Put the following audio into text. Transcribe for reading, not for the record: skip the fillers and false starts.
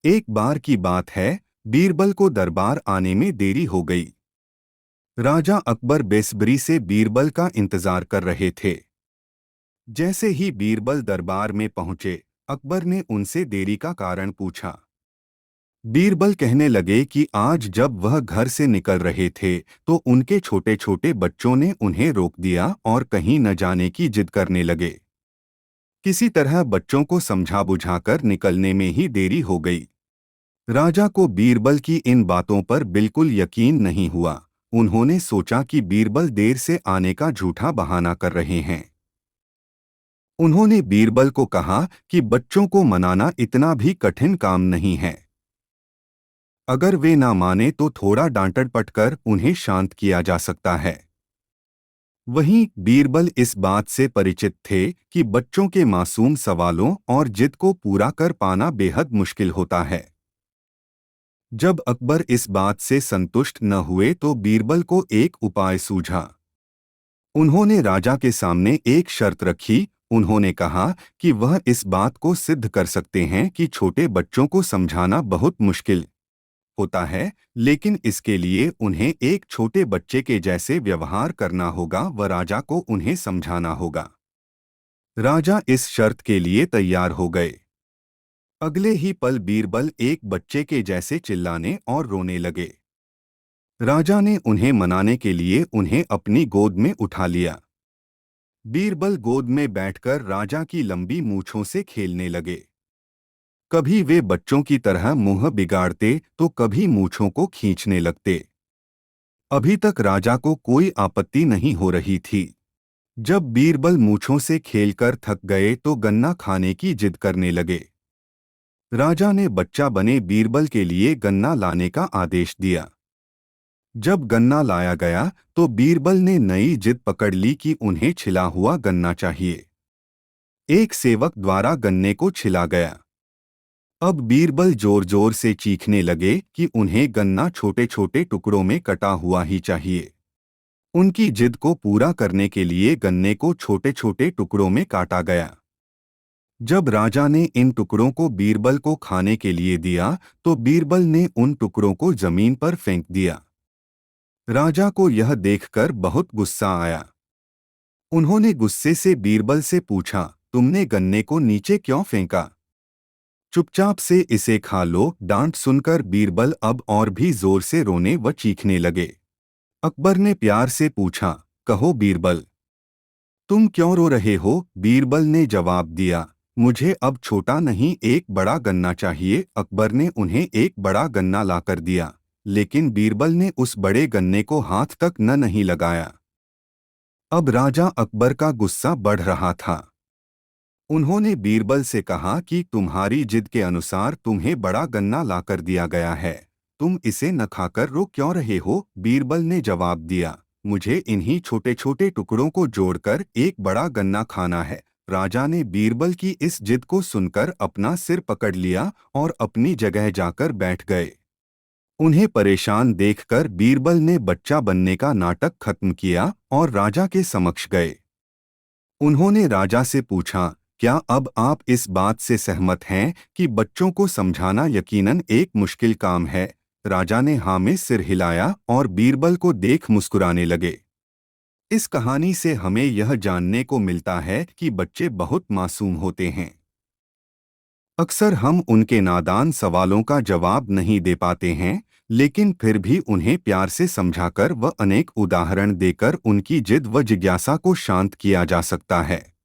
एक बार की बात है, बीरबल को दरबार आने में देरी हो गई। राजा अकबर बेसब्री से बीरबल का इंतजार कर रहे थे। जैसे ही बीरबल दरबार में पहुंचे, अकबर ने उनसे देरी का कारण पूछा। बीरबल कहने लगे कि आज जब वह घर से निकल रहे थे तो उनके छोटे छोटे बच्चों ने उन्हें रोक दिया और कहीं न जाने की जिद करने लगे। किसी तरह बच्चों को समझा बुझाकर निकलने में ही देरी हो गई। राजा को बीरबल की इन बातों पर बिल्कुल यकीन नहीं हुआ। उन्होंने सोचा कि बीरबल देर से आने का झूठा बहाना कर रहे हैं। उन्होंने बीरबल को कहा कि बच्चों को मनाना इतना भी कठिन काम नहीं है। अगर वे ना माने तो थोड़ा डांट-डपट कर उन्हें शांत किया जा सकता है। वहीं बीरबल इस बात से परिचित थे कि बच्चों के मासूम सवालों और जिद को पूरा कर पाना बेहद मुश्किल होता है। जब अकबर इस बात से संतुष्ट न हुए तो बीरबल को एक उपाय सूझा। उन्होंने राजा के सामने एक शर्त रखी। उन्होंने कहा कि वह इस बात को सिद्ध कर सकते हैं कि छोटे बच्चों को समझाना बहुत मुश्किल होता है, लेकिन इसके लिए उन्हें एक छोटे बच्चे के जैसे व्यवहार करना होगा व राजा को उन्हें समझाना होगा। राजा इस शर्त के लिए तैयार हो गए। अगले ही पल बीरबल एक बच्चे के जैसे चिल्लाने और रोने लगे। राजा ने उन्हें मनाने के लिए उन्हें अपनी गोद में उठा लिया। बीरबल गोद में बैठकर राजा की लंबी मूंछों से खेलने लगे। कभी वे बच्चों की तरह मुंह बिगाड़ते तो कभी मूंछों को खींचने लगते। अभी तक राजा को कोई आपत्ति नहीं हो रही थी। जब बीरबल मूंछों से खेलकर थक गए तो गन्ना खाने की जिद करने लगे। राजा ने बच्चा बने बीरबल के लिए गन्ना लाने का आदेश दिया। जब गन्ना लाया गया तो बीरबल ने नई जिद पकड़ ली कि उन्हें छिला हुआ गन्ना चाहिए। एक सेवक द्वारा गन्ने को छिला गया। अब बीरबल जोर जोर से चीखने लगे कि उन्हें गन्ना छोटे छोटे टुकड़ों में कटा हुआ ही चाहिए। उनकी जिद को पूरा करने के लिए गन्ने को छोटे छोटे टुकड़ों में काटा गया। जब राजा ने इन टुकड़ों को बीरबल को खाने के लिए दिया तो बीरबल ने उन टुकड़ों को जमीन पर फेंक दिया। राजा को यह देखकर बहुत गुस्सा आया। उन्होंने गुस्से से बीरबल से पूछा, तुमने गन्ने को नीचे क्यों फेंका? चुपचाप से इसे खा लो। डांट सुनकर बीरबल अब और भी जोर से रोने व चीखने लगे। अकबर ने प्यार से पूछा, कहो बीरबल, तुम क्यों रो रहे हो? बीरबल ने जवाब दिया, मुझे अब छोटा नहीं एक बड़ा गन्ना चाहिए। अकबर ने उन्हें एक बड़ा गन्ना लाकर दिया, लेकिन बीरबल ने उस बड़े गन्ने को हाथ तक न नहीं लगाया। अब राजा अकबर का गुस्सा बढ़ रहा था। उन्होंने बीरबल से कहा कि तुम्हारी जिद के अनुसार तुम्हें बड़ा गन्ना लाकर दिया गया है, तुम इसे न खाकर रो क्यों रहे हो? बीरबल ने जवाब दिया, मुझे इन्हीं छोटे छोटे टुकड़ों को जोड़कर एक बड़ा गन्ना खाना है। राजा ने बीरबल की इस जिद को सुनकर अपना सिर पकड़ लिया और अपनी जगह जाकर बैठ गए। उन्हें परेशान देखकर बीरबल ने बच्चा बनने का नाटक खत्म किया और राजा के समक्ष गए। उन्होंने राजा से पूछा, क्या अब आप इस बात से सहमत हैं कि बच्चों को समझाना यकीनन एक मुश्किल काम है? राजा ने हाँ में सिर हिलाया और बीरबल को देख मुस्कुराने लगे। इस कहानी से हमें यह जानने को मिलता है कि बच्चे बहुत मासूम होते हैं। अक्सर हम उनके नादान सवालों का जवाब नहीं दे पाते हैं, लेकिन फिर भी उन्हें प्यार से समझाकर व अनेक उदाहरण देकर उनकी जिद व जिज्ञासा को शांत किया जा सकता है।